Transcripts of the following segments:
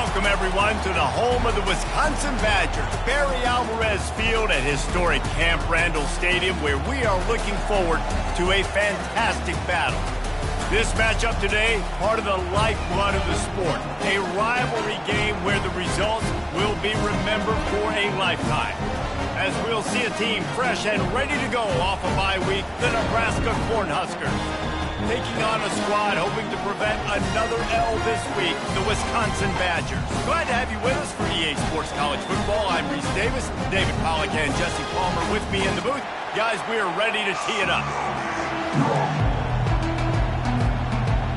Welcome, everyone, to the home of the Wisconsin Badgers, Barry Alvarez Field at historic Camp Randall Stadium, where we are looking forward to a fantastic battle. This matchup today, part of the lifeblood of the sport, a rivalry game where the results will be remembered for a lifetime. As we'll see a team fresh and ready to go off a bye week, the Nebraska Cornhuskers. Taking on a squad hoping to prevent another L this week, the Wisconsin Badgers. Glad to have you with us for EA Sports College Football. I'm Reese Davis, David Pollack and Jesse Palmer with me in the booth. Guys, we are ready to tee it up.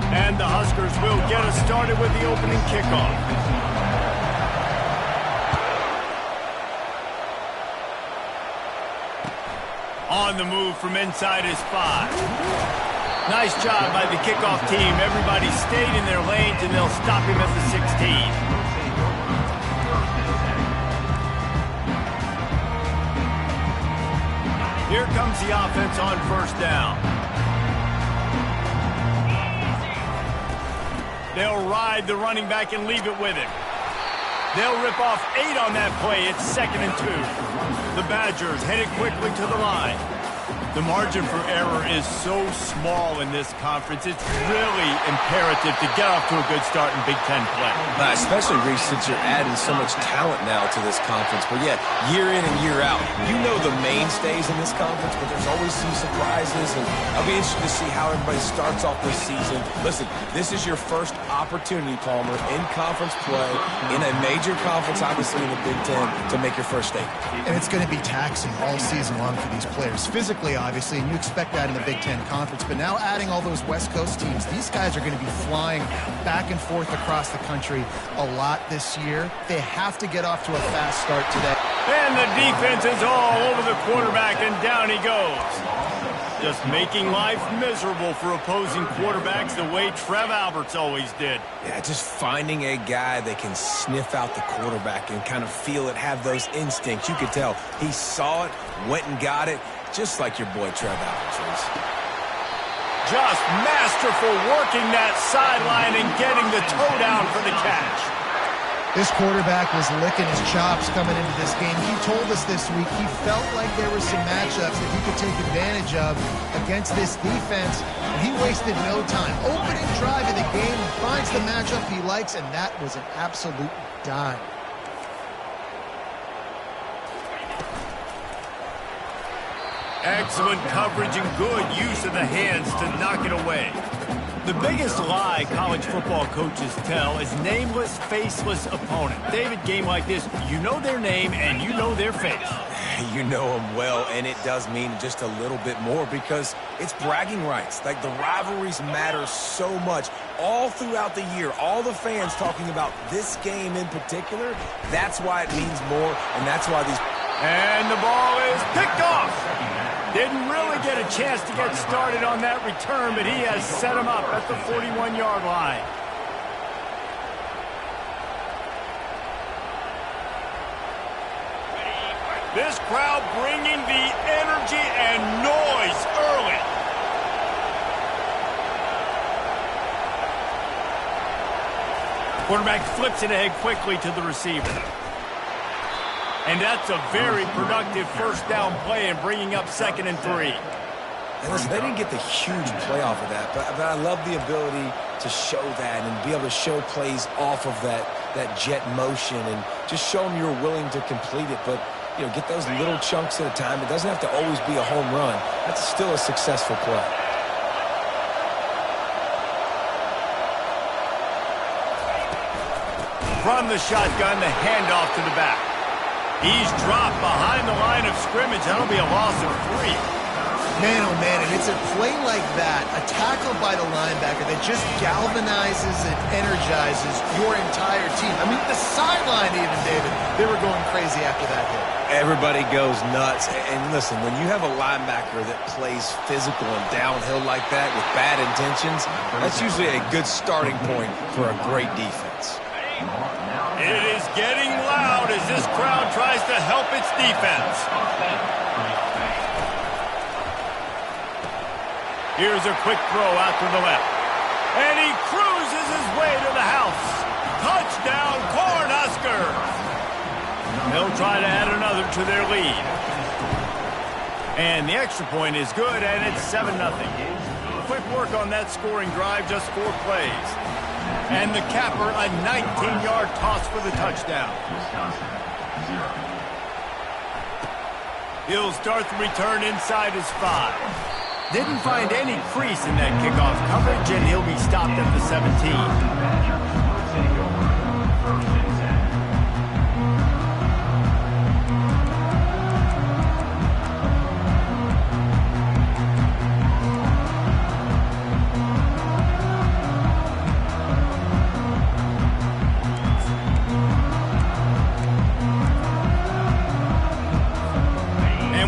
And the Huskers will get us started with the opening kickoff. On the move from inside his 5. Nice job by the kickoff team. Everybody stayed in their lanes, and they'll stop him at the 16. Here comes the offense on first down. They'll ride the running back and leave it with him. They'll rip off 8 on that play. It's 2nd and 2. The Badgers headed quickly to the line. The margin for error is so small in this conference. It's really imperative to get off to a good start in Big Ten play. Especially, Reece, since you're adding so much talent now to this conference. But, yeah, year in and year out, you know the mainstays in this conference, but there's always some surprises. And I'll be interested to see how everybody starts off this season. Listen, this is your first opportunity, Palmer, in conference play, in a major conference, obviously in the Big Ten, to make your first statement. And it's going to be taxing all season long for these players. Physically, obviously, and you expect that in the Big Ten Conference. But now adding all those West Coast teams, these guys are going to be flying back and forth across the country a lot this year. They have to get off to a fast start today. And the defense is all over the quarterback, and down he goes. Just making life miserable for opposing quarterbacks the way Trev Alberts always did. Yeah, just finding a guy that can sniff out the quarterback and kind of feel it, have those instincts. You could tell he saw it, went and got it, just like your boy Trev Alberts. Just masterful working that sideline and getting the toe down for the catch. This quarterback was licking his chops coming into this game. He told us this week he felt like there were some matchups that he could take advantage of against this defense, and he wasted no time. Opening drive of the game, he finds the matchup he likes, and that was an absolute dime. Excellent coverage and good use of the hands to knock it away. The biggest lie college football coaches tell is nameless, faceless opponent. David, game like this, you know their name and you know their face. You know them well, and it does mean just a little bit more because it's bragging rights. Like, the rivalries matter so much all throughout the year. All the fans talking about this game in particular, that's why it means more, and that's why these... And the ball is picked off. Didn't really get a chance to get started on that return, but he has set him up at the 41-yard line. This crowd bringing the energy and noise early. Quarterback flips it ahead quickly to the receiver. And that's a very productive first down play and bringing up 2nd and 3. And listen, they didn't get the huge play off of that, but I love the ability to show that and be able to show plays off of that jet motion and just show them you're willing to complete it. But, you know, get those little chunks at a time. It doesn't have to always be a home run. That's still a successful play. From the shotgun, the handoff to the back. He's dropped behind the line of scrimmage. That'll be a loss of 3. Man, oh man, and it's a play like that, a tackle by the linebacker that just galvanizes and energizes your entire team. I mean, the sideline even, David, they were going crazy after that hit. Everybody goes nuts. And listen, when you have a linebacker that plays physical and downhill like that with bad intentions, that's usually a good starting point for a great defense. It is getting loud as this crowd tries to help its defense. Here's a quick throw out to the left. And he cruises his way to the house. Touchdown, Cornhuskers! They'll try to add another to their lead. And the extra point is good, and it's 7-0. Quick work on that scoring drive, just 4 plays. And the capper, a 19-yard toss for the touchdown. He'll start the return inside his 5. Didn't find any crease in that kickoff coverage, and he'll be stopped at the 17.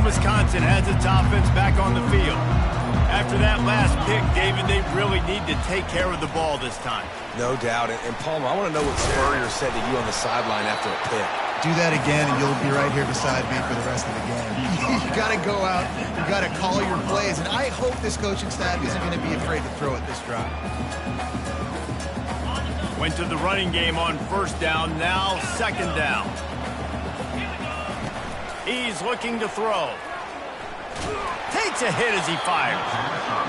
Wisconsin has its offense back on the field. After that last pick, David, they really need to take care of the ball this time. No doubt. And Palmer, I want to know what Spurrier said to you on the sideline after a pick. Do that again, and you'll be right here beside me for the rest of the game. You got to go out. You got to call your plays. And I hope this coaching staff isn't going to be afraid to throw it this drive. Went to the running game on first down, now second down. He's looking to throw. Takes a hit as he fires.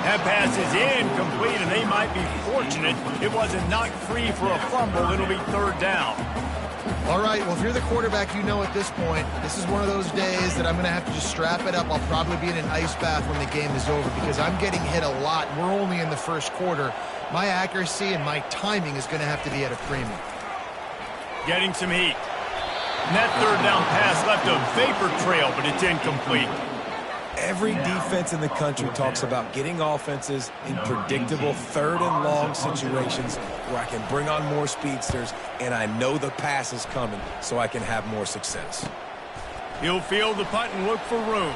That pass is incomplete, and they might be fortunate it wasn't knocked free for a fumble. It'll be third down. All right, well, if you're the quarterback, you know at this point, this is one of those days that I'm going to have to just strap it up. I'll probably be in an ice bath when the game is over because I'm getting hit a lot. We're only in the first quarter. My accuracy and my timing is going to have to be at a premium. Getting some heat. And that third down pass left a vapor trail, but it's incomplete. Every defense in the country talks about getting offenses in predictable third and long situations where I can bring on more speedsters and I know the pass is coming so I can have more success. He'll field the punt and look for room.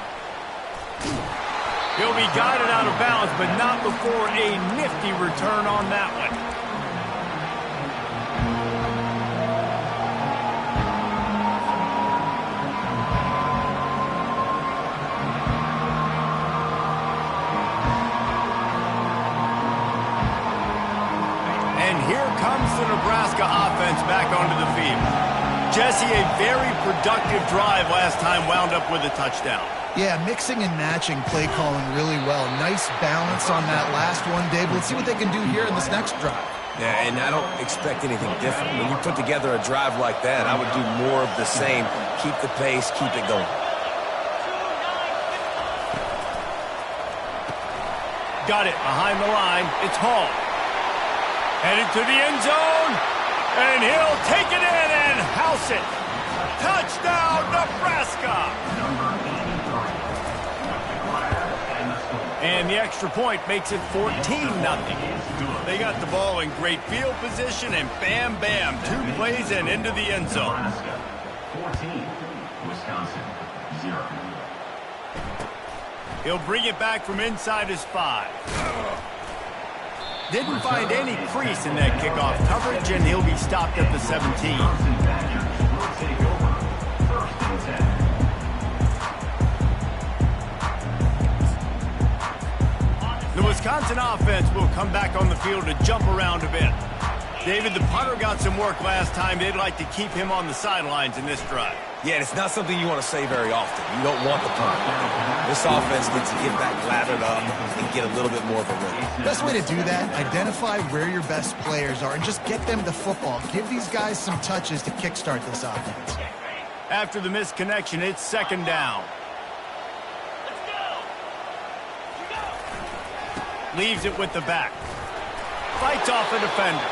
He'll be guided out of bounds, but not before a nifty return on that one. The Nebraska offense back onto the field. Jesse, a very productive drive last time wound up with a touchdown. Yeah, mixing and matching play calling really well. Nice balance on that last one, Dave. Let's see what they can do here in this next drive. Yeah, and I don't expect anything different. When you put together a drive like that, I would do more of the same. Keep the pace, keep it going. Got it behind the line. It's Hall. Headed to the end zone, and he'll take it in and house it. Touchdown, Nebraska! And the extra point makes it 14-0. They got the ball in great field position, and bam, bam, 2 plays and into the end zone. 14, Wisconsin, 0. He'll bring it back from inside his 5. Didn't find any crease in that kickoff coverage, and he'll be stopped at the 17. The Wisconsin offense will come back on the field to jump around a bit. David, the punter got some work last time. They'd like to keep him on the sidelines in this drive. Yeah, and it's not something you want to say very often. You don't want the punt. This offense needs to get back lathered up and get a little bit more of a rhythm. Best way to do that, identify where your best players are and just get them the football. Give these guys some touches to kickstart this offense. After the missed connection, it's second down. Leaves it with the back. Fights off a defender.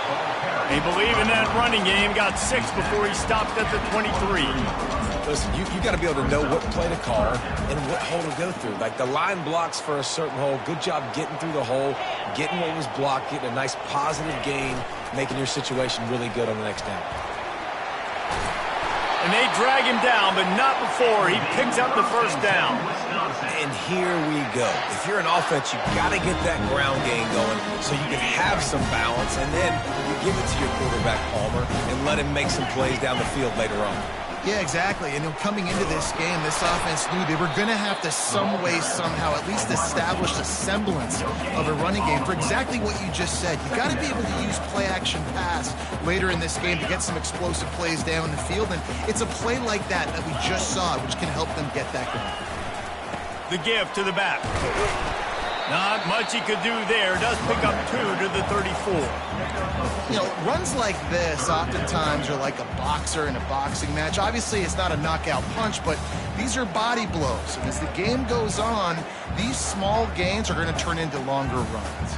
They believe in that running game. Got 6 before he stopped at the 23. Listen, you got to be able to know what play to call and what hole to go through. Like the line blocks for a certain hole. Good job getting through the hole, getting what was blocked, getting a nice positive gain, making your situation really good on the next down. And they drag him down, but not before he picks up the first down. And here we go. If you're an offense, you got to get that ground game going so you can have some balance, and then you give it to your quarterback, Palmer, and let him make some plays down the field later on. Yeah, exactly. And coming into this game, this offense knew they were going to have to some way, somehow, at least establish a semblance of a running game for exactly what you just said. You got to be able to use play-action pass later in this game to get some explosive plays down the field. And it's a play like that we just saw, which can help them get that going. The give to the back. Not much he could do there. Does pick up 2 to the 34. You know, runs like this oftentimes are like a boxer in a boxing match. Obviously, it's not a knockout punch, but these are body blows. And as the game goes on, these small gains are going to turn into longer runs.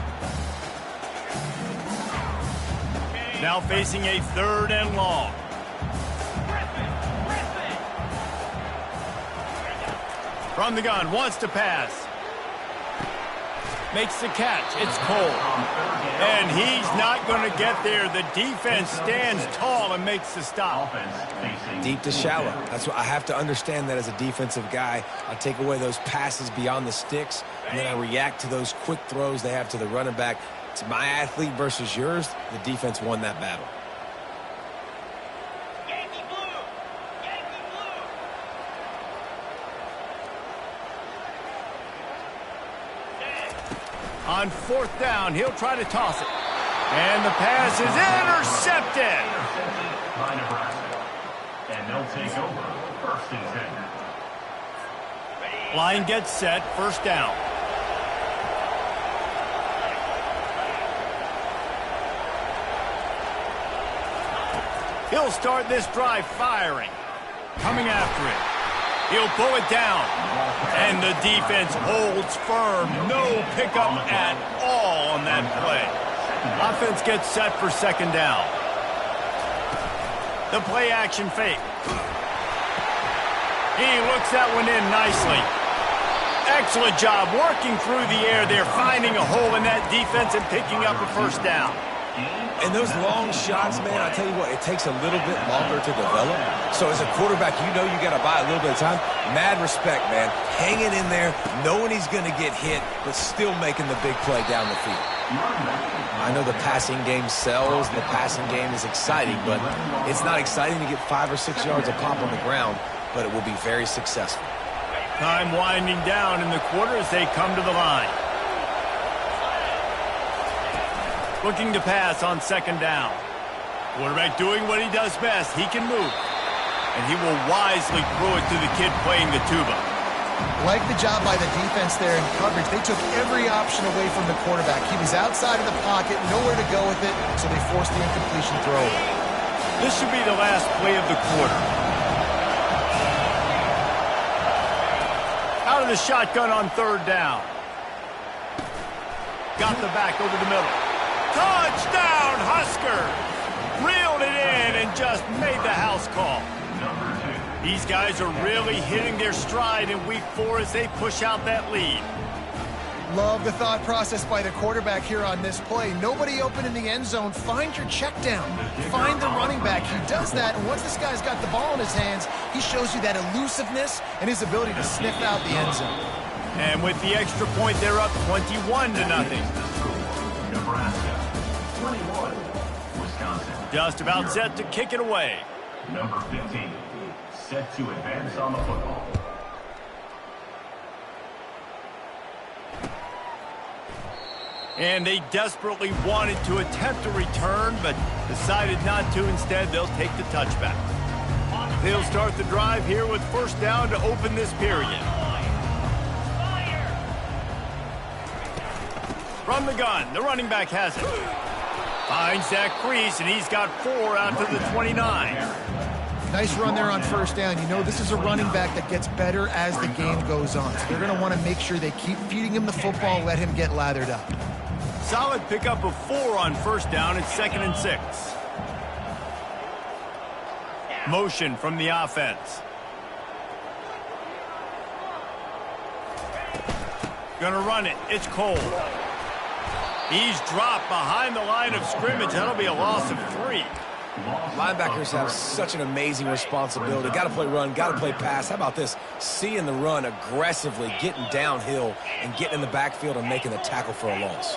Now facing a 3rd and long. From the gun, wants to pass. Makes the catch. It's Cole. And he's not going to get there. The defense stands tall and makes the stop. Deep to shallow. That's what I have to understand that as a defensive guy. I take away those passes beyond the sticks, and then I react to those quick throws they have to the running back. It's my athlete versus yours. The defense won that battle. On 4th down, he'll try to toss it. And the pass is intercepted. By Nebraska. And they'll take over 1st and 10. Line gets set, 1st down. He'll start this drive firing. Coming after it. He'll pull it down. And the defense holds firm. No pickup at all on that play. Offense gets set for 2nd down. The play action fake. He looks that one in nicely. Excellent job working through the air there, finding a hole in that defense and picking up a 1st down. And those long shots, man, I tell you what, it takes a little bit longer to develop. So as a quarterback, you know you got to buy a little bit of time. Mad respect, man. Hanging in there, knowing he's going to get hit, but still making the big play down the field. I know the passing game sells, and the passing game is exciting, but it's not exciting to get 5 or 6 yards of pop on the ground, but it will be very successful. Time winding down in the quarter as they come to the line. Looking to pass on 2nd down. Quarterback doing what he does best. He can move. And he will wisely throw it to the kid playing the tuba. Like the job by the defense there in coverage. They took every option away from the quarterback. He was outside of the pocket, nowhere to go with it, so they forced the incompletion throw. This should be the last play of the quarter. Out of the shotgun on 3rd down. Got the back over the middle. Touchdown, Husker! Reeled it in and just made the house call. These guys are really hitting their stride in week 4 as they push out that lead. Love the thought process by the quarterback here on this play. Nobody open in the end zone. Find your check down. Find the running back. He does that, and once this guy's got the ball in his hands, he shows you that elusiveness and his ability to sniff out the end zone. And with the extra point, they're up 21 to nothing. Nebraska. 21. Wisconsin. Just about set to kick it away. Number 15. Set to advance on the football. And they desperately wanted to attempt a return, but decided not to. Instead, they'll take the touchback. They'll start the drive here with 1st down to open this period. From the gun, the running back has it. Finds that crease, and he's got 4 out to the 29. Nice run there on 1st down. You know, this is a running back that gets better as the game goes on. So they're going to want to make sure they keep feeding him the football, let him get lathered up. Solid pickup of 4 on 1st down. It's 2nd and 6. Motion from the offense. Gonna run it. It's Cole. He's dropped behind the line of scrimmage. That'll be a loss of 3. Linebackers have such an amazing responsibility. Got to play run, got to play pass. How about this? Seeing the run aggressively, getting downhill, and getting in the backfield and making the tackle for a loss.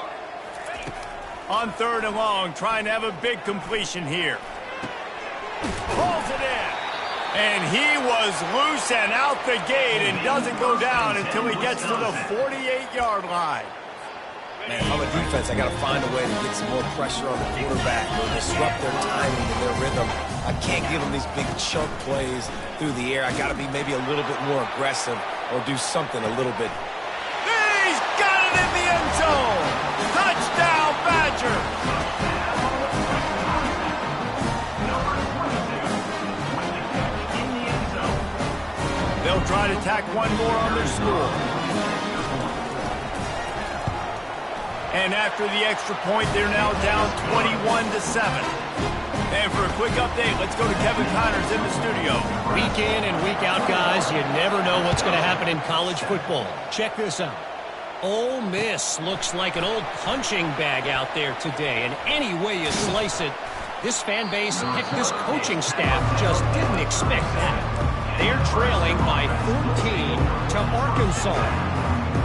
On 3rd and long, trying to have a big completion here. Pulls it in. And he was loose and out the gate and doesn't go down until he gets to the 48-yard line. Man, if I'm a defense, I got to find a way to get some more pressure on the quarterback or disrupt their timing and their rhythm. I can't give them these big chunk plays through the air. I got to be maybe a little bit more aggressive or do something a little bit. He's got it in the end zone. Touchdown, Badgers. They'll try to tack one more on their score. And after the extra point, they're now down 21-7. And for a quick update, let's go to Kevin Connors in the studio. Week in and week out, guys, you never know what's going to happen in college football. Check this out. Ole Miss looks like an old punching bag out there today. And any way you slice it, this fan base, heck, this coaching staff just didn't expect that. They're trailing by 14 to Arkansas.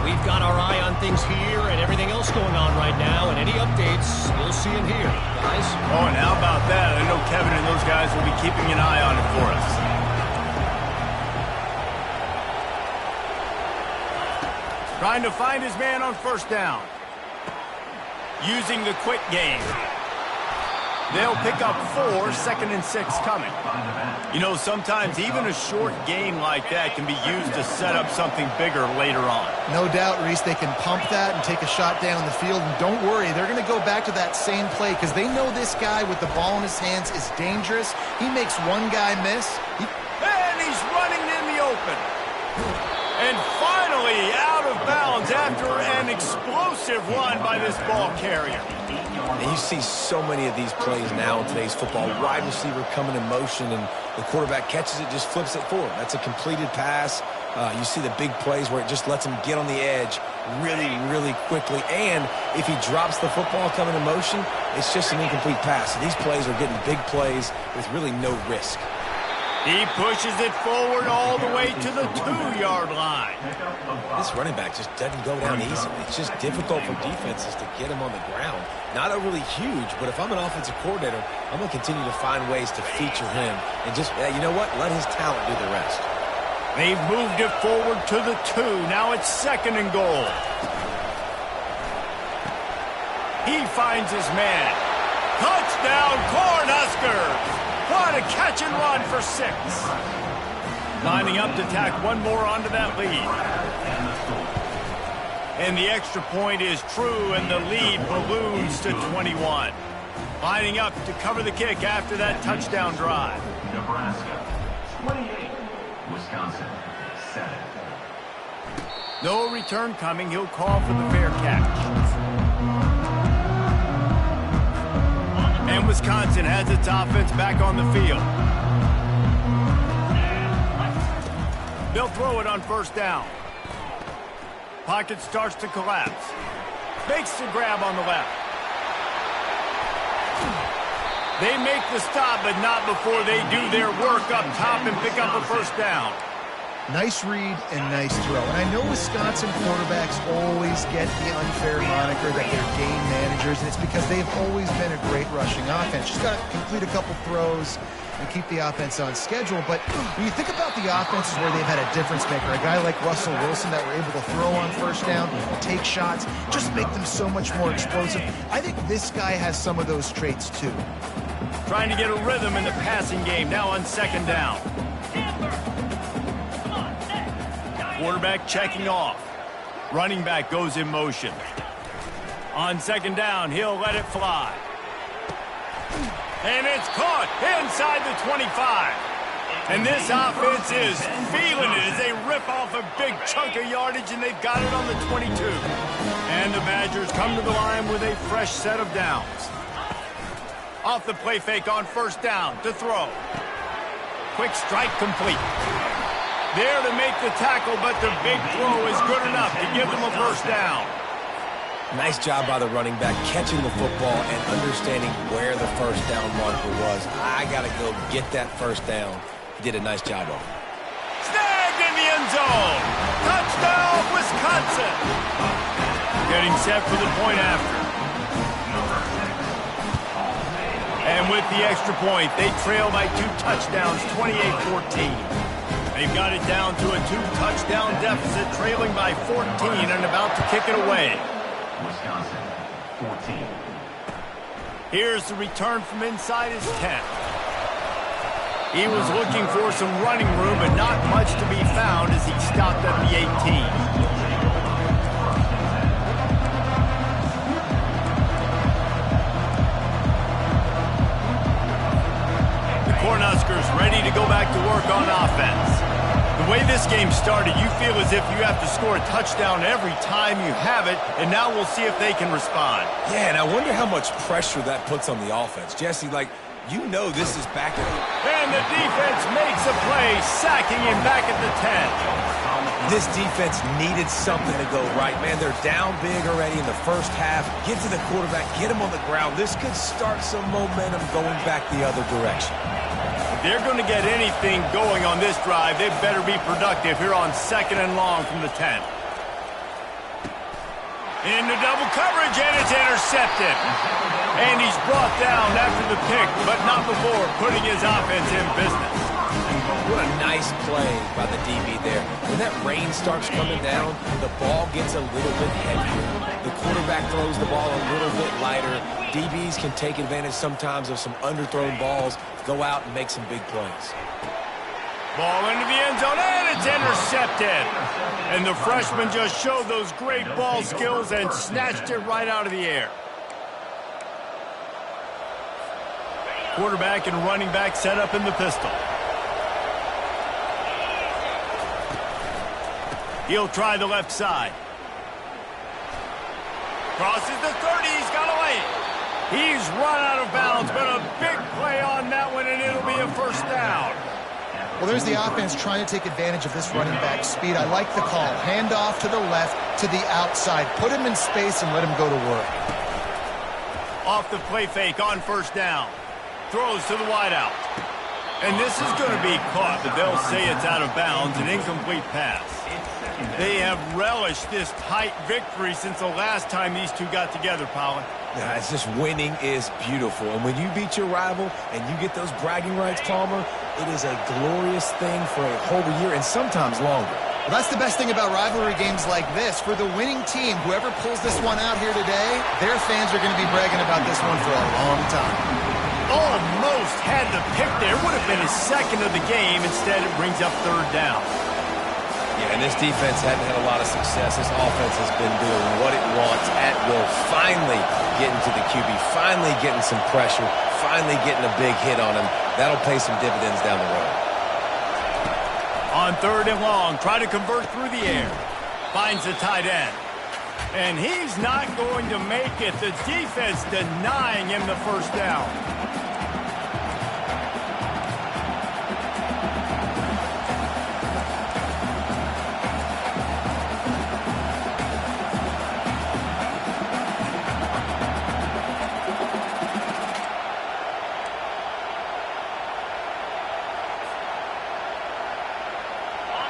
We've got our eye on things here and everything else going on right now, and any updates, you'll see them here, guys. Oh, and how about that? I know Kevin and those guys will be keeping an eye on it for us. Trying to find his man on first down. Using the quick game. They'll pick up 4, 2nd and 6 coming. You know, sometimes even a short gain like that can be used to set up something bigger later on. No doubt, Reese, they can pump that and take a shot down the field. And don't worry, they're going to go back to that same play because they know this guy with the ball in his hands is dangerous. He makes one guy miss. And he's running in the open. And finally out of bounds after an explosive run by this ball carrier. And you see so many of these plays now in today's football. Wide receiver coming in motion, and the quarterback catches it, just flips it forward. That's a completed pass. You see the big plays where it just lets him get on the edge really, really quickly. And if he drops the football coming in motion, it's just an incomplete pass. So these plays are getting big plays with really no risk. He pushes it forward all the way to the 2-yard line. This running back just doesn't go down easily. It's just difficult for defenses to get him on the ground. Not overly huge, but if I'm an offensive coordinator, I'm going to continue to find ways to feature him. And just, you know what? Let his talent do the rest. They've moved it forward to the 2. Now it's 2nd and goal. He finds his man. Touchdown, Cornhuskers! What a catch and run for 6. Lining up to tack one more onto that lead. And the extra point is true, and the lead balloons to 21. Lining up to cover the kick after that touchdown drive. Nebraska 28, Wisconsin 7. No return coming. He'll call for the fair catch. And Wisconsin has its offense back on the field. They'll throw it on first down. Pocket starts to collapse. Makes the grab on the left. They make the stop, but not before they do their work up top and pick up a first down. Nice read and nice throw. And I know Wisconsin quarterbacks always get the unfair moniker that they're game managers, and it's because they've always been a great rushing offense. Just got to complete a couple throws and keep the offense on schedule. But when you think about the offenses where they've had a difference maker, a guy like Russell Wilson that were able to throw on first down, take shots, just make them so much more explosive. I think this guy has some of those traits too. Trying to get a rhythm in the passing game, now on second down. Quarterback checking off. Running back goes in motion. On second down, he'll let it fly. And it's caught inside the 25. And this offense is feeling it as they rip off a big chunk of yardage, and they've got it on the 22. And the Badgers come to the line with a fresh set of downs. Off the play fake on first down to throw. Quick strike complete. There to make the tackle, but the big throw is good enough to give them a first down. Nice job by the running back catching the football and understanding where the first down marker was. I got to go get that first down. He did a nice job of it. Snagged in the end zone. Touchdown, Wisconsin. Getting set for the point after. And And with the extra point, they trail by 2 touchdowns, 28-14. They've got it down to a 2-touchdown deficit, trailing by 14 and about to kick it away. Wisconsin, 14. Here's the return from inside his 10. He was looking for some running room, but not much to be found as he stopped at the 18. Cornhuskers ready to go back to work on offense. The way this game started, you feel as if you have to score a touchdown every time you have it, and now we'll see if they can respond. Yeah, and I wonder how much pressure that puts on the offense. Jesse, like, you know this is back at... And the defense makes a play, sacking him back at the 10. This defense needed something to go right, man. They're down big already in the first half. Get to the quarterback, get him on the ground. This could start some momentum going back the other direction. If they're going to get anything going on this drive, they better be productive here on 2nd and long from the 10. Into double coverage, and it's intercepted. And he's brought down after the pick, but not before putting his offense in business. What a nice play by the DB there. When that rain starts coming down, the ball gets a little bit heavier. The quarterback throws the ball a little bit lighter. DBs can take advantage sometimes of some underthrown balls, go out and make some big plays. Ball into the end zone, and it's intercepted. And the freshman just showed those great ball skills and snatched it right out of the air. Quarterback and running back set up in the pistol. He'll try the left side. Crosses the 30, he's got away. He's run out of bounds, but a big play on that one, and it'll be a first down. Well, there's the offense trying to take advantage of this running back speed. I like the call. Hand off to the left, to the outside. Put him in space and let him go to work. Off the play fake on first down. Throws to the wideout. And this is going to be caught, but they'll say it's out of bounds, an incomplete pass. They have relished this tight victory since the last time these two got together, Powell. Yeah, it's just winning is beautiful. And when you beat your rival and you get those bragging rights, Palmer, it is a glorious thing for a whole year and sometimes longer. Well, that's the best thing about rivalry games like this. For the winning team, whoever pulls this one out here today, their fans are going to be bragging about this one for a long time. Almost had the pick there. Would have been his second of the game. Instead, it brings up 3rd down. Yeah, and this defense hadn't had a lot of success. This offense has been doing what it wants at will. Finally getting to the QB. Finally getting some pressure. Finally getting a big hit on him. That'll pay some dividends down the road. On 3rd and long, try to convert through the air. Finds the tight end. And he's not going to make it. The defense denying him the first down.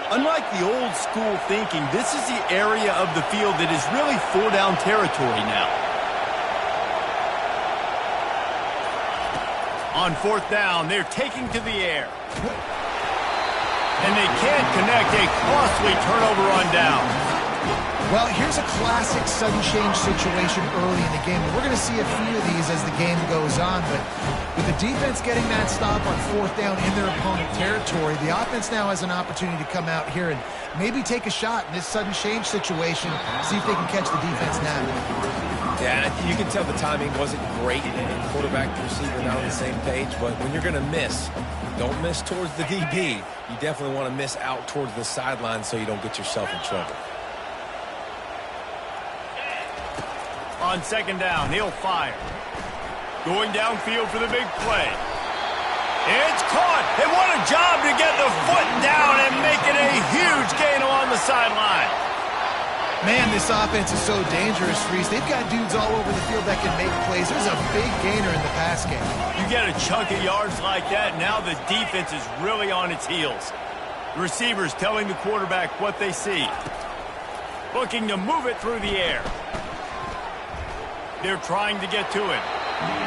Unlike the old school thinking, this is the area of the field that is really 4-down territory now. On 4th down, they're taking to the air. And they can't connect, a costly turnover on down. Well, here's a classic sudden change situation early in the game. We're going to see a few of these as the game goes on, but with the defense getting that stop on 4th down in their opponent territory, the offense now has an opportunity to come out here and maybe take a shot in this sudden change situation, see if they can catch the defense now. Yeah, you can tell the timing wasn't great. Quarterback and receiver not on the same page, but when you're going to miss, don't miss towards the DB. You definitely want to miss out towards the sideline so you don't get yourself in trouble. On 2nd down, he'll fire. Going downfield for the big play. It's caught. And what a job to get the foot down and make it a huge gain along the sideline. Man, this offense is so dangerous, Reese. They've got dudes all over the field that can make plays. There's a big gainer in the pass game. You get a chunk of yards like that, now the defense is really on its heels. The receivers telling the quarterback what they see. Looking to move it through the air. They're trying to get to it.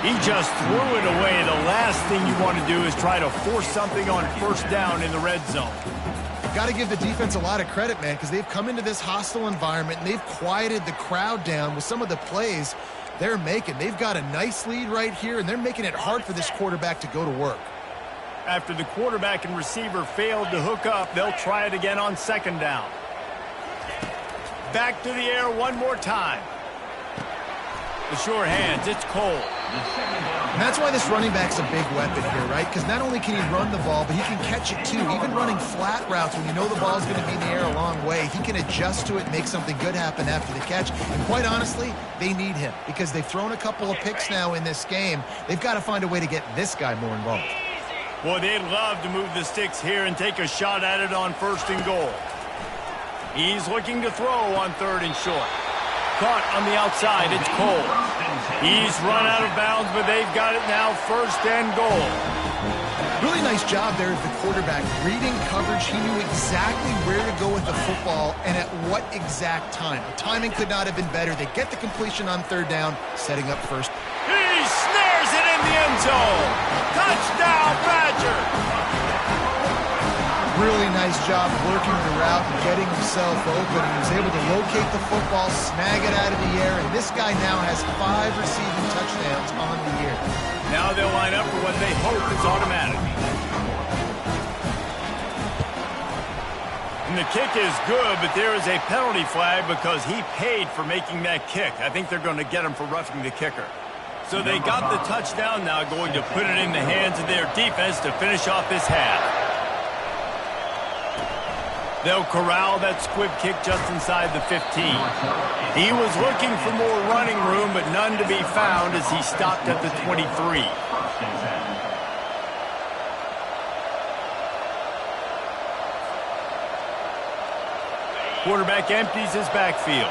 He just threw it away. The last thing you want to do is try to force something on first down in the red zone. Got to give the defense a lot of credit, man, because they've come into this hostile environment and they've quieted the crowd down with some of the plays they're making. They've got a nice lead right here, and they're making it hard for this quarterback to go to work. After the quarterback and receiver failed to hook up, they'll try it again on second down. Back to the air one more time. The sure hands, it's Cole. And that's why this running back's a big weapon here, right? Because not only can he run the ball, but he can catch it too. Even running flat routes when you know the ball's going to be in the air a long way, he can adjust to it, make something good happen after the catch. And quite honestly, they need him because they've thrown a couple of picks now in this game. They've got to find a way to get this guy more involved. Boy, they'd love to move the sticks here and take a shot at it on first and goal. He's looking to throw on third and short. Caught on the outside, it's Cole. He's run out of bounds, but they've got it now, first and goal. Really nice job there of the quarterback. Reading coverage, he knew exactly where to go with the football and at what exact time. The timing could not have been better. They get the completion on third down, setting up first. He snares it in the end zone. Touchdown, Badger. Really nice job working the route and getting himself open. He was able to locate the football, snag it out of the air, and this guy now has 5 receiving touchdowns on the year. Now they'll line up for what they hope is automatic. And the kick is good, but there is a penalty flag because he paid for making that kick. I think they're going to get him for roughing the kicker. So they got the touchdown, now going to put it in the hands of their defense to finish off this half. They'll corral that squib kick just inside the 15. He was looking for more running room, but none to be found as he stopped at the 23. Quarterback empties his backfield.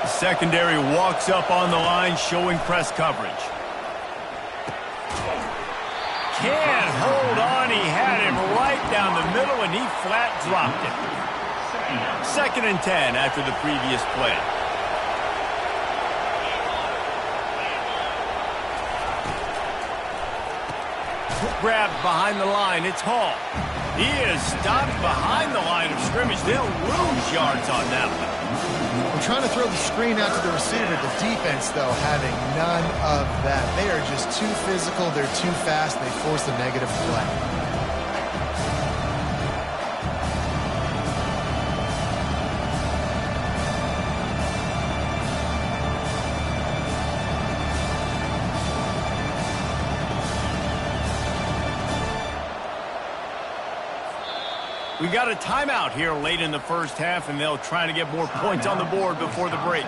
The secondary walks up on the line, showing press coverage. Can't hold on. He had him right down the middle, and he flat dropped it. 2nd and 10 after the previous play. Grabbed behind the line. It's Hall. He is stopped behind the line of scrimmage. They'll lose yards on that one. We're trying to throw the screen out to the receiver. The defense, though, having none of that. They are just too physical. They're too fast. They force a negative play. We got a timeout here late in the first half, and they'll try to get more points on the board before the break.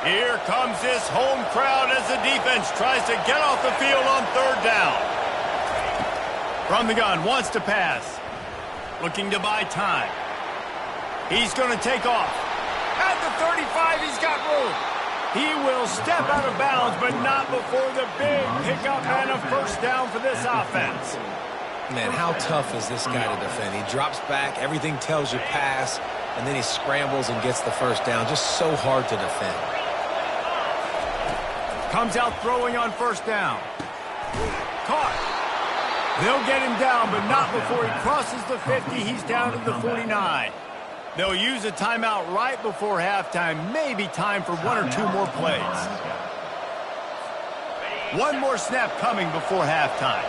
Here comes this home crowd as the defense tries to get off the field on third down. From the gun, wants to pass. Looking to buy time. He's going to take off. At the 35, he's got room. He will step out of bounds, but not before the big pickup and a first down for this offense. Man, how tough is this guy to defend? He drops back, everything tells you pass, and then he scrambles and gets the first down. Just so hard to defend. Comes out throwing on first down. Caught. They'll get him down, but not before he crosses the 50. He's down to the 49. They'll use a timeout right before halftime. Maybe time for 1 or 2 more plays. One more snap coming before halftime.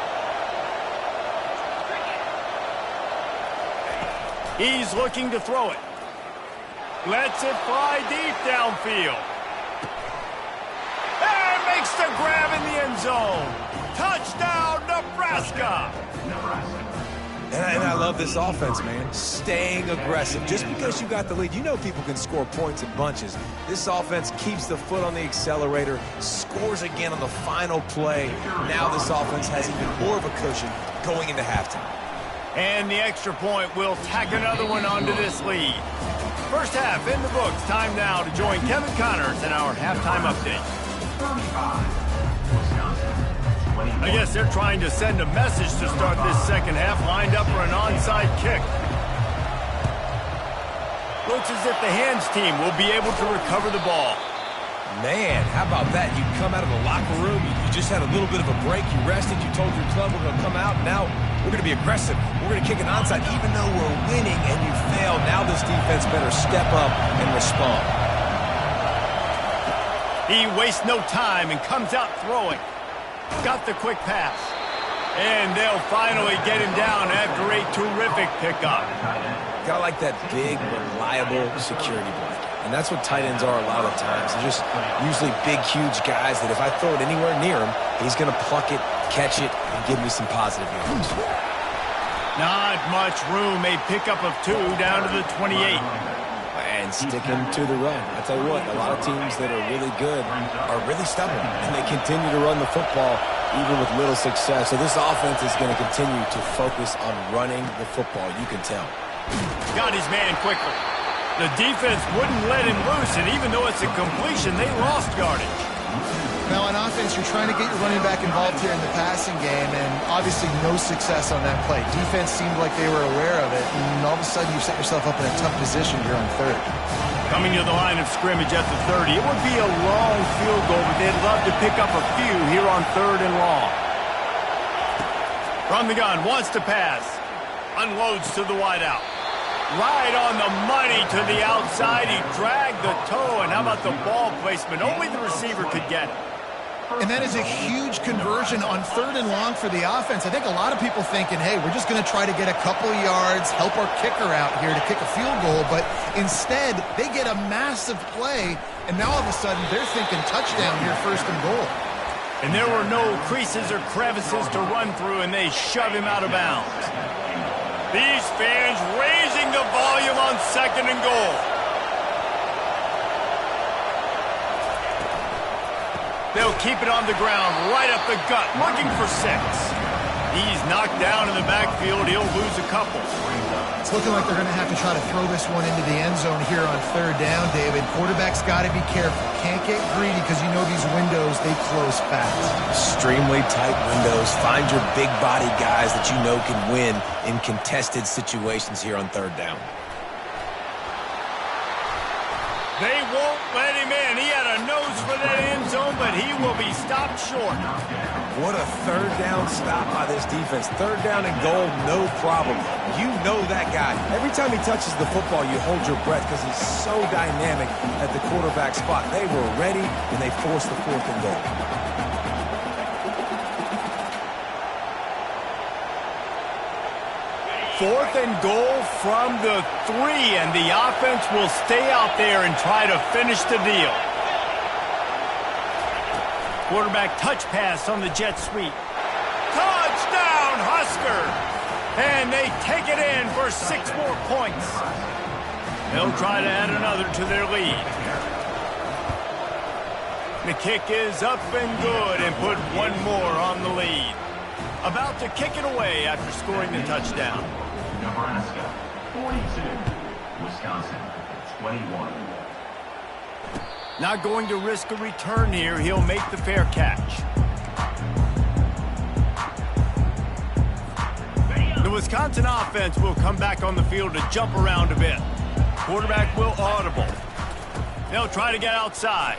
He's looking to throw it. Lets it fly deep downfield. And makes the grab in the end zone. Touchdown, Nebraska. And I love this offense, man. Staying aggressive. Just because you got the lead, you know people can score points in bunches. This offense keeps the foot on the accelerator, scores again on the final play. Now this offense has even more of a cushion going into halftime. And the extra point will tack another one onto this lead. First half in the books. Time now to join Kevin Connors in our halftime update. I guess they're trying to send a message to start this second half. Lined up for an onside kick. Looks as if the hands team will be able to recover the ball. Man, how about that? You come out of the locker room, you just had a little bit of a break, you rested, you told your club we're going to come out, and now we're going to be aggressive. We're going to kick an onside even though we're winning and you failed. Now this defense better step up and respond. He wastes no time and comes out throwing. Got the quick pass. And they'll finally get him down after a terrific pickup. Gotta like that big, reliable security blanket. And that's what tight ends are a lot of the times. They're just usually big, huge guys that if I throw it anywhere near him, he's going to pluck it, catch it, and give me some positive yards. Not much room. A pickup of 2 down to the 28. And sticking to the run. I tell you what, a lot of teams that are really good are really stubborn, and they continue to run the football even with little success. So this offense is going to continue to focus on running the football. You can tell. Got his man quickly. The defense wouldn't let him loose, and even though it's a completion, they lost yardage. Now, on offense, you're trying to get your running back involved here in the passing game, and obviously no success on that play. Defense seemed like they were aware of it, and all of a sudden you set yourself up in a tough position here on third. Coming to the line of scrimmage at the 30. It would be a long field goal, but they'd love to pick up a few here on 3rd and long. From the gun, wants to pass. Unloads to the wideout. Right on the money to the outside. He dragged the toe, and how about the ball placement? Only the receiver could get it. And that is a huge conversion on 3rd and long for the offense. I think a lot of people thinking, hey, we're just going to try to get a couple yards, help our kicker out here to kick a field goal. But instead, they get a massive play, and now all of a sudden they're thinking touchdown here, 1st and goal. And there were no creases or crevices to run through, and they shove him out of bounds. These fans raising the volume on 2nd and goal. They'll keep it on the ground, right up the gut, looking for 6. He's knocked down in the backfield. He'll lose a couple. It's looking like they're going to have to try to throw this one into the end zone here on 3rd down, David. Quarterback's got to be careful. Can't get greedy because you know these windows, they close fast. Extremely tight windows. Find your big body guys that you know can win in contested situations here on 3rd down. They won't let him in. He had a nose for that end zone, but he will be stopped short. What a 3rd down stop by this defense. 3rd down and goal, no problem. You know that guy. Every time he touches the football, you hold your breath because he's so dynamic at the quarterback spot. They were ready, and they forced the 4th and goal. Fourth and goal from the 3, and the offense will stay out there and try to finish the deal. Quarterback touch pass on the jet sweep. Touchdown, Husker! And they take it in for 6 more points. They'll try to add another to their lead. The kick is up and good and put 1 more on the lead. About to kick it away after scoring the touchdown. Nebraska, 42. Wisconsin, 21. Not going to risk a return here. He'll make the fair catch. The Wisconsin offense will come back on the field to jump around a bit. Quarterback will audible. They'll try to get outside.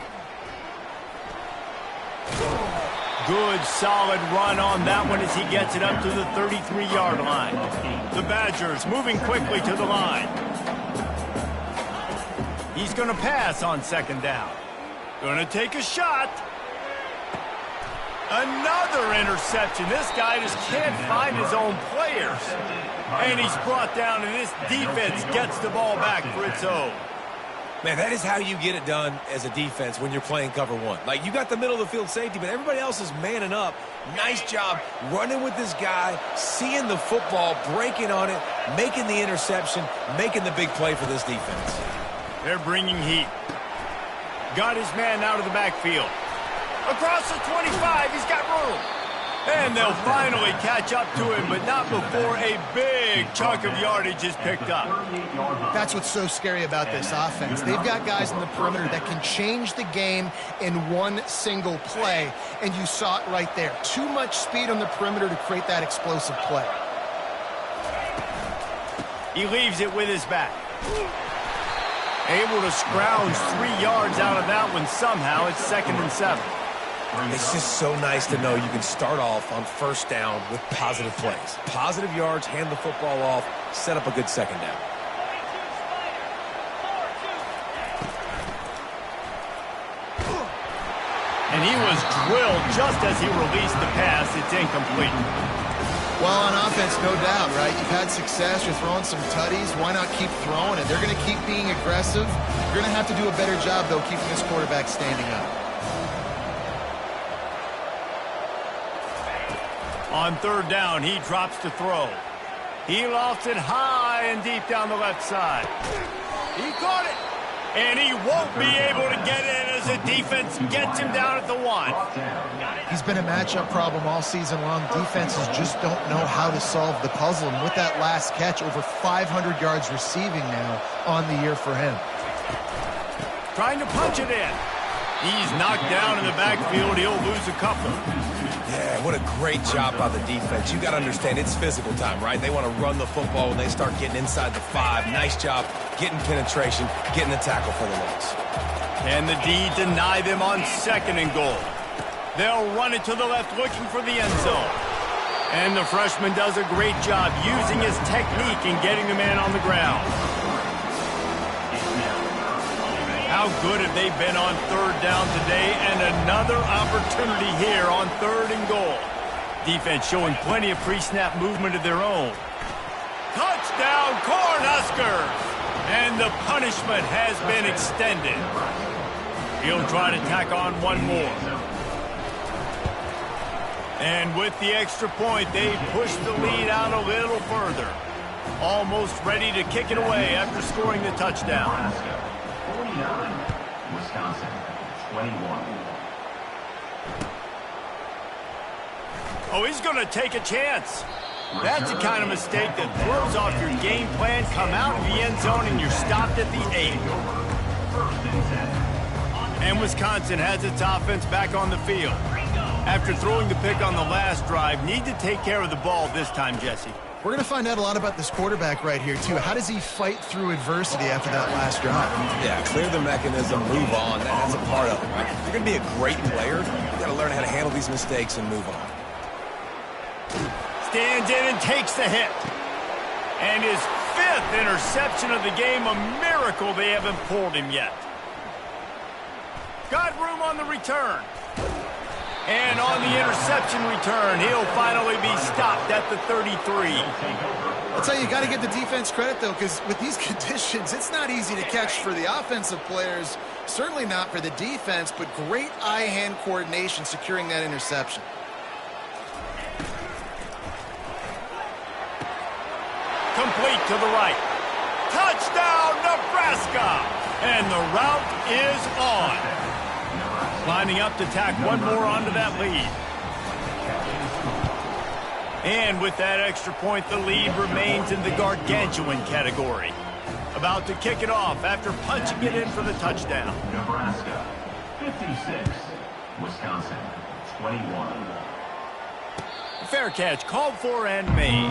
Good, solid run on that one as he gets it up to the 33-yard line. The Badgers moving quickly to the line. He's going to pass on 2nd down. Going to take a shot. Another interception. This guy just can't find his own players. And he's brought down, and this defense gets the ball back for its own. Man, that is how you get it done as a defense when you're playing cover 1. Like, you got the middle of the field safety, but everybody else is manning up. Nice job running with this guy, seeing the football, breaking on it, making the interception, making the big play for this defense. They're bringing heat. Got his man out of the backfield. Across the 25, he's got room. And they'll finally catch up to him, but not before a big chunk of yardage is picked up. That's what's so scary about this offense. They've got guys in the perimeter that can change the game in one single play, and you saw it right there. Too much speed on the perimeter to create that explosive play. He leaves it with his back. Able to scrounge 3 yards out of that one somehow. It's 2nd and 7. It's just so nice to know you can start off on first down with positive plays. Positive yards, hand the football off, set up a good second down. And he was drilled just as he released the pass. It's incomplete. Well, on offense, no doubt, right? You've had success. You're throwing some tutties. Why not keep throwing it? They're going to keep being aggressive. You're going to have to do a better job, though, keeping this quarterback standing up. On 3rd down, he drops to throw. He lofts it high and deep down the left side. He caught it. And he won't be able to get in as the defense gets him down at the 1. He's been a matchup problem all season long. Defenses just don't know how to solve the puzzle. And with that last catch, over 500 yards receiving now on the year for him. Trying to punch it in. He's knocked down in the backfield. He'll lose a couple. Yeah, what a great job by the defense. You got to understand, it's physical time, right? They want to run the football when they start getting inside the 5. Nice job getting penetration, getting the tackle for the loss. And the D deny them on 2nd and goal. They'll run it to the left looking for the end zone. And the freshman does a great job using his technique and getting the man on the ground. How good have they been on 3rd down today? And another opportunity here on 3rd and goal. Defense showing plenty of pre-snap movement of their own. Touchdown, Cornhuskers! And the punishment has been extended. He'll try to tack on one more. And with the extra point, they push the lead out a little further. Almost ready to kick it away after scoring the touchdown. 49, Wisconsin, 21. Oh, he's going to take a chance. That's the kind of mistake that throws off your game plan. Come out of the end zone and you're stopped at the 8. And Wisconsin has its offense back on the field. After throwing the pick on the last drive, need to take care of the ball this time, Jesse. We're going to find out a lot about this quarterback right here, too. How does he fight through adversity after that last drive? Yeah, clear the mechanism, move on. That's a part of it, right? If you're going to be a great player, you got to learn how to handle these mistakes and move on. Stands in and takes the hit. And his 5th interception of the game, a miracle they haven't pulled him yet. Got room on the return. And on the interception return, he'll finally be stopped at the 33. I'll tell you, you got to give the defense credit, though, because with these conditions, it's not easy to catch for the offensive players. Certainly not for the defense, but great eye-hand coordination securing that interception. Complete to the right. Touchdown, Nebraska! And the route is on. Lining up to tack one more onto that lead. And with that extra point, the lead remains in the gargantuan category. About to kick it off after punching it in for the touchdown. Nebraska, 56. Wisconsin, 21. Fair catch called for and made.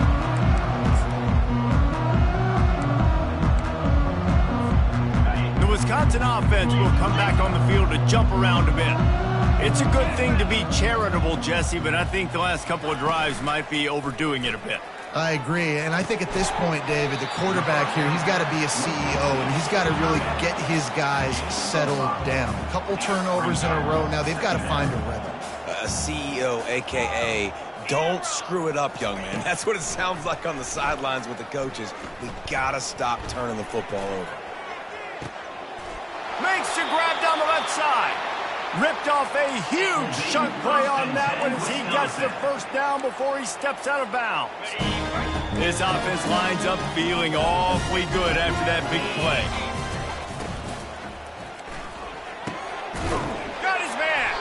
Wisconsin offense will come back on the field to jump around a bit. It's a good thing to be charitable, Jesse, but I think the last couple of drives might be overdoing it a bit. I agree, and I think at this point, David, the quarterback here, he's got to be a CEO, and he's got to really get his guys settled down. A couple turnovers in a row. Now they've got to find a rhythm. A CEO, a.k.a. don't screw it up, young man. That's what it sounds like on the sidelines with the coaches. We got to stop turning the football over. Makes the grab down the left side. Ripped off a huge chunk play on that one as he gets the first down before he steps out of bounds. This offense lines up feeling awfully good after that big play. Got his man.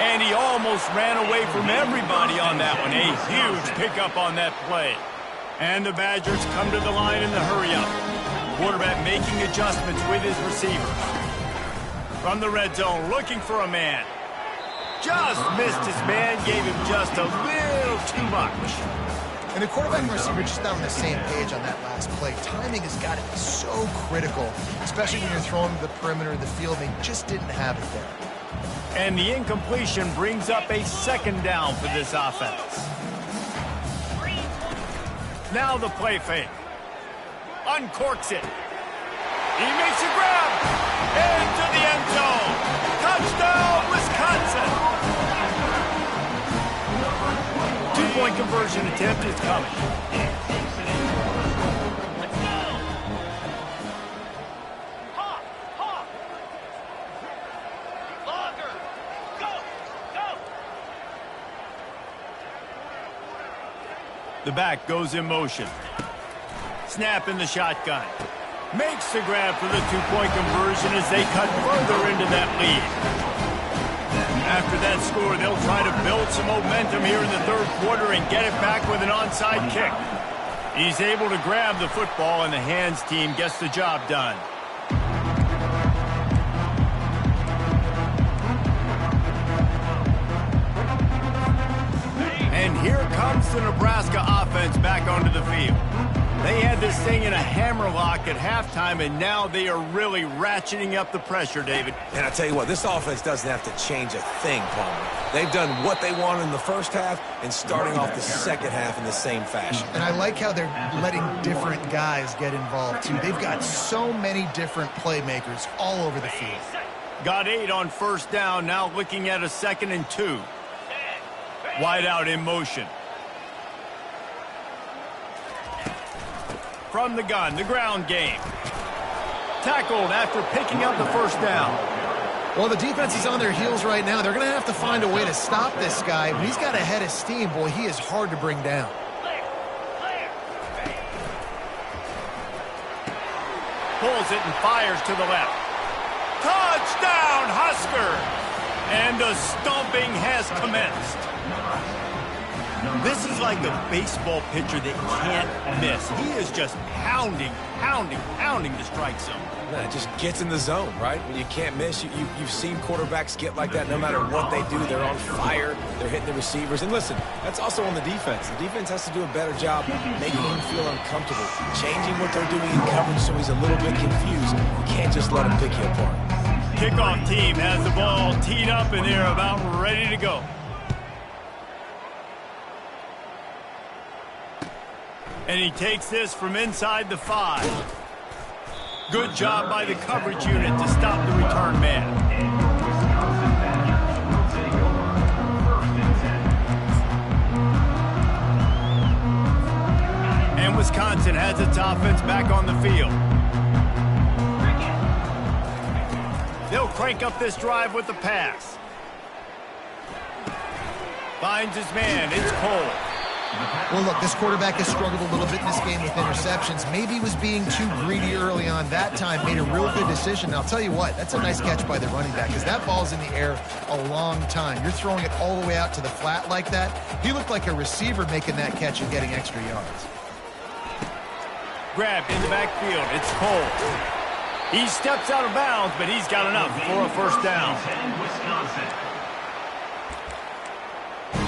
And he almost ran away from everybody on that one. A huge pickup on that play. And the Badgers come to the line in the hurry-up. Quarterback making adjustments with his receivers. From the red zone, looking for a man. Just missed his man, gave him just a little too much. And the quarterback and receiver just not on the same page on that last play. Timing has got to be so critical, especially when you're throwing to the perimeter of the field. They just didn't have it there. And the incompletion brings up a second down for this offense. Now the play fake. Uncorks it. He makes a grab. Into the end zone. Touchdown, Wisconsin. Two-point conversion attempt is coming. The back goes in motion. Snap in the shotgun. Makes the grab for the two-point conversion as they cut further into that lead. After that score, they'll try to build some momentum here in the third quarter and get it back with an onside kick. He's able to grab the football, and the hands team gets the job done. And here comes the Nebraska offense back onto the field. They had this thing in a hammerlock at halftime, and now they are really ratcheting up the pressure, David. And I tell you what, this offense doesn't have to change a thing, Palmer. They've done what they wanted in the first half and starting off the second half in the same fashion. And I like how they're letting different guys get involved, too. They've got so many different playmakers all over the field. Got 8 on first down, now looking at a 2nd and 2. Wide out in motion. From the gun, the ground game. Tackled after picking up the first down. Well, the defense is on their heels right now. They're going to have to find a way to stop this guy. When he's got a head of steam, boy, he is hard to bring down. Pulls it and fires to the left. Touchdown, Husker! And the stomping has commenced. This is like a baseball pitcher that can't miss. He is just pounding the strike zone. Yeah, it just gets in the zone, right? When you can't miss, you've seen quarterbacks get like that no matter what they do. They're on fire. They're hitting the receivers. And listen, that's also on the defense. The defense has to do a better job making him feel uncomfortable, changing what they're doing in coverage so he's a little bit confused. You can't just let him pick you apart. Kickoff team has the ball teed up, and they're about ready to go. And he takes this from inside the 5. Good job by the coverage unit to stop the return man. And Wisconsin has its offense back on the field. They'll crank up this drive with the pass. Finds his man. It's Cole. Well, look, this quarterback has struggled a little bit in this game with interceptions. Maybe he was being too greedy early on that time, made a real good decision. And I'll tell you what, that's a nice catch by the running back because that ball's in the air a long time. You're throwing it all the way out to the flat like that. He looked like a receiver making that catch and getting extra yards. Grabbed in the backfield. It's Cole. He steps out of bounds, but he's got enough for a first down.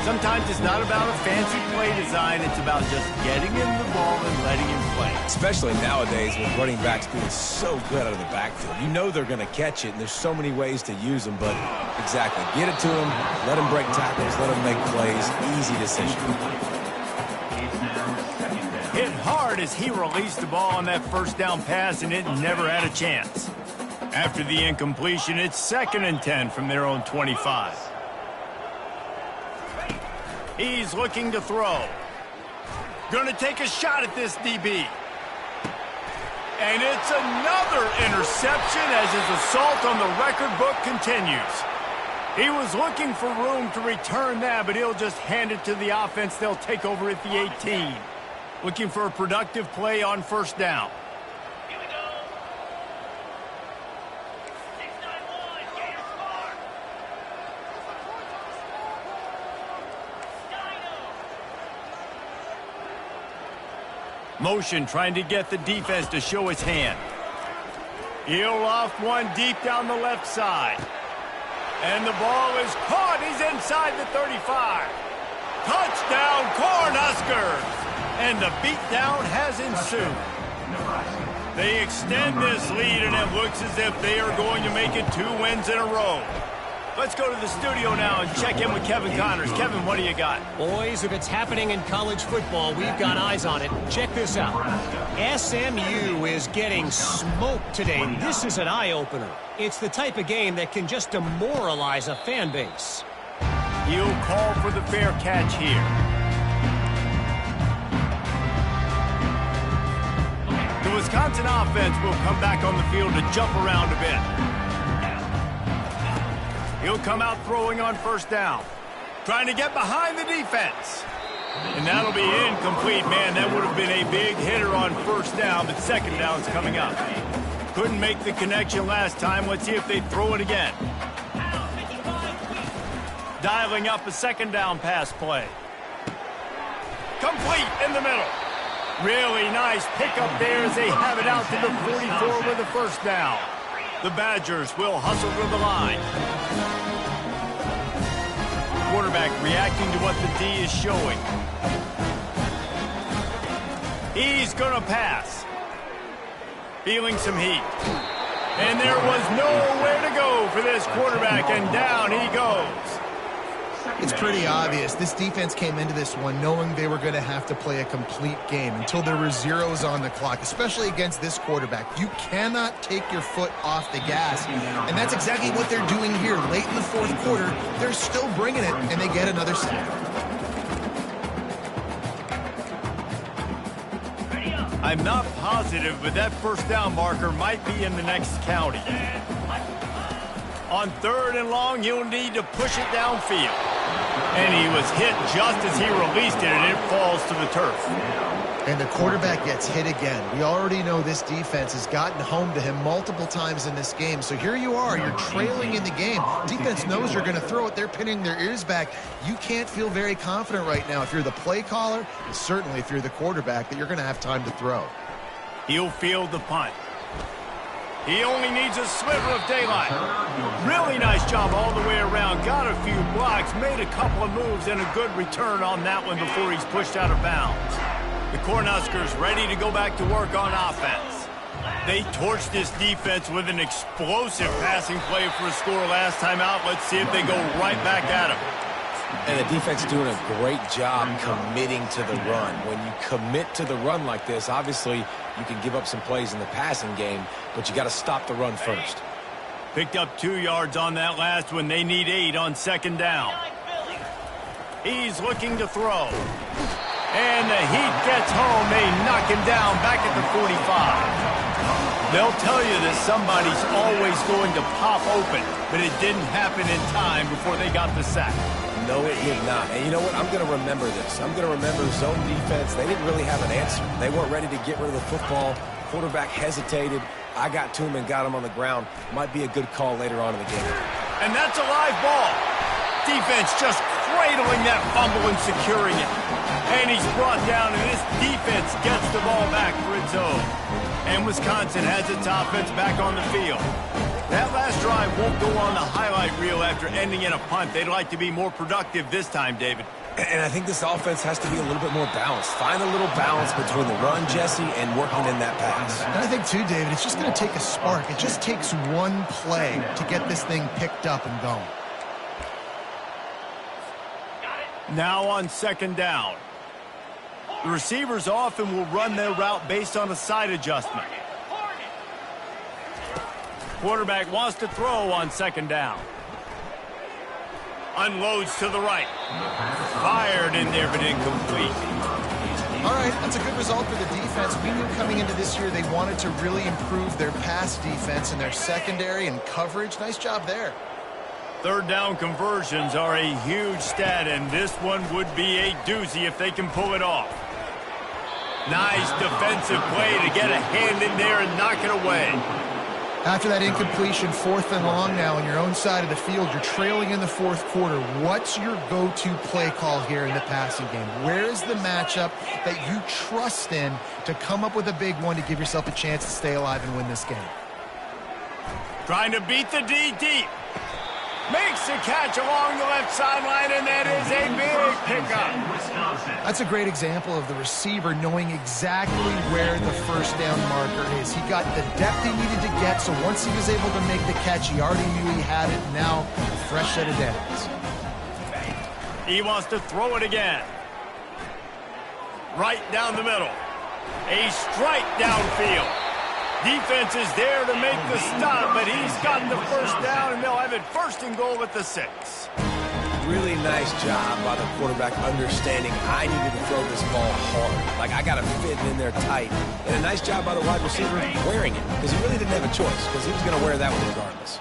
Sometimes it's not about a fancy play design. It's about just getting him the ball and letting him play. Especially nowadays with running backs being so good out of the backfield. You know they're going to catch it, and there's so many ways to use them. But exactly, get it to him, let him break tackles, let him make plays. Easy decision. Hit hard as he released the ball on that first down pass, and it never had a chance. After the incompletion, it's 2nd and 10 from their own 25. He's looking to throw. Gonna take a shot at this DB. And it's another interception as his assault on the record book continues. He was looking for room to return that, but he'll just hand it to the offense. They'll take over at the 18. Looking for a productive play on first down. Here we go. 691, get your spark. Motion trying to get the defense to show his hand. He'll loft one deep down the left side. And the ball is caught. He's inside the 35. Touchdown, Cornhuskers! And the beatdown has ensued. They extend this lead, and it looks as if they are going to make it 2 wins in a row. Let's go to the studio now and check in with Kevin Connors. Kevin, what do you got? Boys, if it's happening in college football, we've got eyes on it. Check this out. SMU is getting smoked today. This is an eye-opener. It's the type of game that can just demoralize a fan base. He'll call for the fair catch here. The Wisconsin offense will come back on the field to jump around a bit. He'll come out throwing on first down. Trying to get behind the defense. And that'll be incomplete, man. That would have been a big hitter on first down, but second down's coming up. Couldn't make the connection last time. Let's see if they throw it again. Dialing up a second down pass play. Complete in the middle. Really nice pickup there as they have it out to the 44 with a first down. The Badgers will hustle to the line. Quarterback reacting to what the D is showing. He's going to pass. Feeling some heat. And there was nowhere to go for this quarterback, and down he goes. It's pretty obvious. This defense came into this one knowing they were going to have to play a complete game until there were zeros on the clock, especially against this quarterback. You cannot take your foot off the gas, and that's exactly what they're doing here. Late in the fourth quarter, they're still bringing it, and they get another sack. I'm not positive, but that first down marker might be in the next county. On 3rd and long, he'll need to push it downfield. And he was hit just as he released it, and it falls to the turf. And the quarterback gets hit again. We already know this defense has gotten home to him multiple times in this game. So here you are, you're trailing in the game. Defense knows you're going to throw it. They're pinning their ears back. You can't feel very confident right now if you're the play caller, and certainly if you're the quarterback, that you're going to have time to throw. He'll field the punt. He only needs a sliver of daylight. Really nice job all the way around. Got a few blocks, made a couple of moves, and a good return on that one before he's pushed out of bounds. The Cornhuskers ready to go back to work on offense. They torched this defense with an explosive passing play for a score last time out. Let's see if they go right back at him. And the defense doing a great job committing to the run. When you commit to the run like this, obviously you can give up some plays in the passing game, but you got to stop the run first. Picked up 2 yards on that last one. They need 8 on second down. He's looking to throw. And the heat gets home. They knock him down back at the 45. They'll tell you that somebody's always going to pop open, but it didn't happen in time before they got the sack. No, it did not. And you know what? I'm going to remember this. I'm going to remember zone defense. They didn't really have an answer. They weren't ready to get rid of the football. Quarterback hesitated. I got to him and got him on the ground. Might be a good call later on in the game. And that's a live ball. Defense just cradling that fumble and securing it. And he's brought down, and this defense gets the ball back for its own. And Wisconsin has its offense back on the field. That last drive won't go on the highlight reel after ending in a punt. They'd like to be more productive this time, David. And I think this offense has to be a little bit more balanced. Find a little balance between the run, Jesse, and working in that pass. And I think, too, David, it's just going to take a spark. It just takes one play to get this thing picked up and going. Now on second down. The receivers often will run their route based on a side adjustment. Quarterback wants to throw on second down. Unloads to the right. Fired in there, but incomplete. All right, that's a good result for the defense. We knew coming into this year they wanted to really improve their pass defense and their secondary and coverage. Nice job there. Third down conversions are a huge stat, and this one would be a doozy if they can pull it off. Nice defensive play to get a hand in there and knock it away. After that incompletion, 4th and long now on your own side of the field, you're trailing in the fourth quarter. What's your go-to play call here in the passing game? Where is the matchup that you trust in to come up with a big one to give yourself a chance to stay alive and win this game? Trying to beat the D deep. Makes the catch along the left sideline, and that is a big pickup. That's a great example of the receiver knowing exactly where the first down marker is. He got the depth he needed to get, so once he was able to make the catch, he already knew he had it. Now, a fresh set of downs. He wants to throw it again. Right down the middle. A strike downfield. Defense is there to make the stop, but he's got the first down, and they'll have it 1st and goal at the 6. Really nice job by the quarterback understanding I needed to throw this ball hard. Like, I got to fit in there tight. And a nice job by the wide receiver wearing it, because he really didn't have a choice, because he was going to wear that one regardless.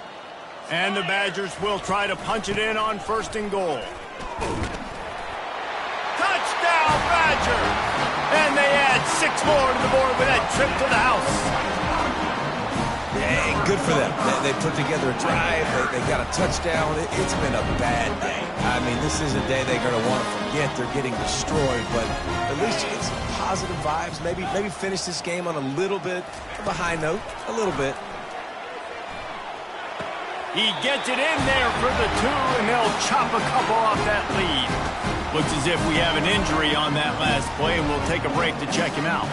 And the Badgers will try to punch it in on 1st and goal. Touchdown, Badgers! And they add 6 more to the board with that trip to the house. Hey, good for them. They put together a drive. They got a touchdown. It's been a bad day. I mean, this is a day they're going to want to forget. They're getting destroyed, but at least you get some positive vibes. Maybe finish this game on a little bit of a high note. A little bit. He gets it in there for the 2, and they'll chop a couple off that lead. Looks as if we have an injury on that last play, and we'll take a break to check him out.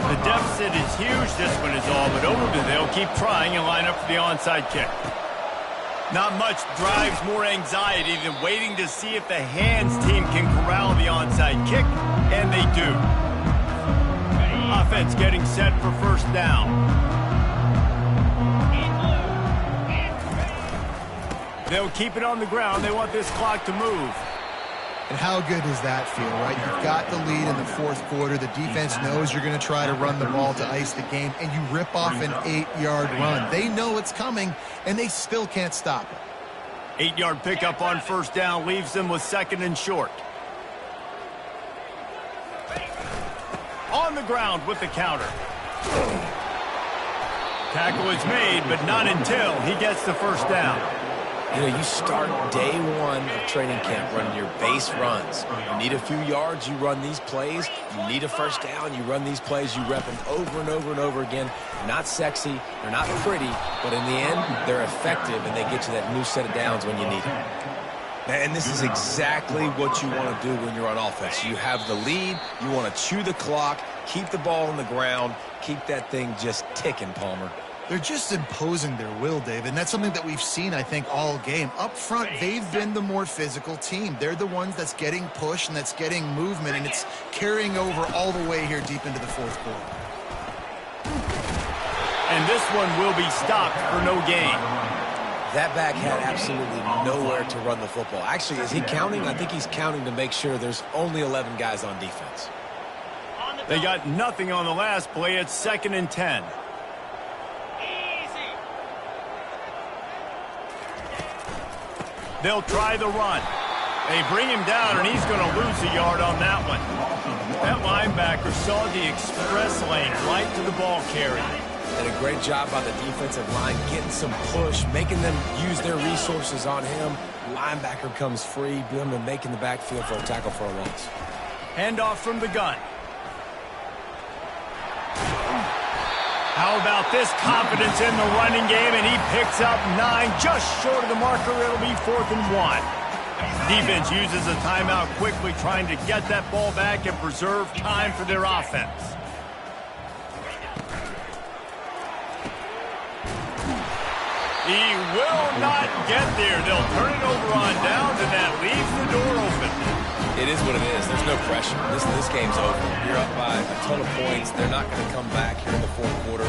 The deficit is huge, this one is all but over, but they'll keep trying and line up for the onside kick. Not much drives more anxiety than waiting to see if the hands team can corral the onside kick, and they do. Offense getting set for 1st down. They'll keep it on the ground. They want this clock to move. And how good does that feel, right? You've got the lead in the 4th quarter. The defense knows you're going to try to run the ball to ice the game, and you rip off an 8-yard run. They know it's coming, and they still can't stop it. 8-yard pickup on 1st down leaves them with 2nd and short. On the ground with the counter. Tackle is made, but not until he gets the 1st down. You know, you start day 1 of training camp running your base runs. You need a few yards, you run these plays. You need a 1st down, you run these plays. You rep them over and over and over again. They're not sexy, they're not pretty, but in the end, they're effective, and they get you that new set of downs when you need them. And this is exactly what you want to do when you're on offense. You have the lead, you want to chew the clock, keep the ball on the ground, keep that thing just ticking, Palmer. They're just imposing their will, David, and that's something that we've seen, I think, all game. Up front, they've been the more physical team. They're the ones that's getting pushed and that's getting movement, and it's carrying over all the way here deep into the 4th quarter. And this one will be stopped for no gain. That back had absolutely nowhere to run the football. Actually, is he counting? I think he's counting to make sure there's only 11 guys on defense. They got nothing on the last play. It's 2nd and 10. They'll try the run. They bring him down, and he's going to lose a yard on that one. That linebacker saw the express lane right to the ball carrier. And a great job by the defensive line getting some push, making them use their resources on him. Linebacker comes free, boom, and making the backfield for a tackle for a loss. Handoff from the gun. How about this confidence in the running game, and he picks up 9, just short of the marker. It'll be 4th and 1. Defense uses a timeout quickly, trying to get that ball back and preserve time for their offense. He will not get there. They'll turn it over on downs, and that leaves the door open. It is what it is. There's no pressure. This game's over. You're up by a ton of points. They're not going to come back here in the 4th quarter.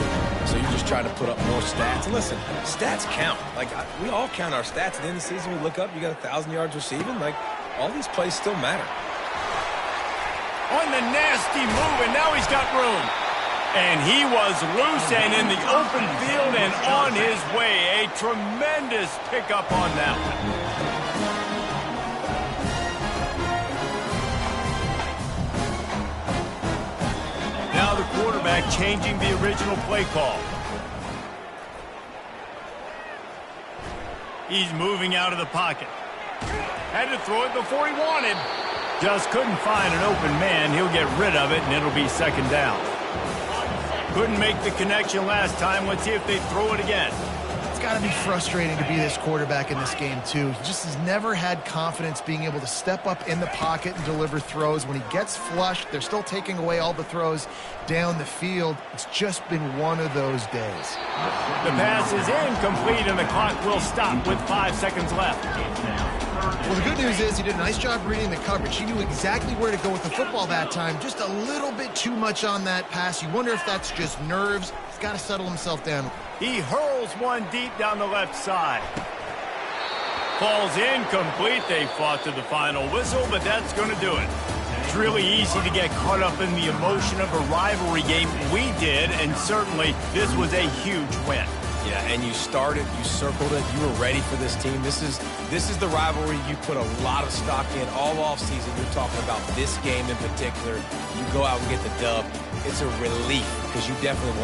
So you're just trying to put up more stats. And listen, stats count. Like, we all count our stats. At the end of the season, we look up, you got 1,000 yards receiving. Like, all these plays still matter. On the nasty move, and now he's got room. And he was loose and in the open field and on his way. A tremendous pickup on that one. Now the quarterback changing the original play call. He's moving out of the pocket. Had to throw it before he wanted. Just couldn't find an open man. He'll get rid of it, and it'll be 2nd down. Couldn't make the connection last time. Let's see if they throw it again. It's got to be frustrating to be this quarterback in this game, too. He just has never had confidence being able to step up in the pocket and deliver throws. When he gets flushed, they're still taking away all the throws down the field. It's just been one of those days. The pass is incomplete, and the clock will stop with 5 seconds left. Well, the good news is he did a nice job reading the coverage. He knew exactly where to go with the football that time. Just a little bit too much on that pass. You wonder if that's just nerves. He's got to settle himself down. He hurls one deep down the left side. Falls incomplete. They fought to the final whistle, but that's going to do it. It's really easy to get caught up in the emotion of a rivalry game. We did, and certainly this was a huge win. Yeah, and you started, you circled it, you were ready for this team. This is the rivalry you put a lot of stock in all offseason. You're talking about this game in particular. You go out and get the dub. It's a relief because you definitely want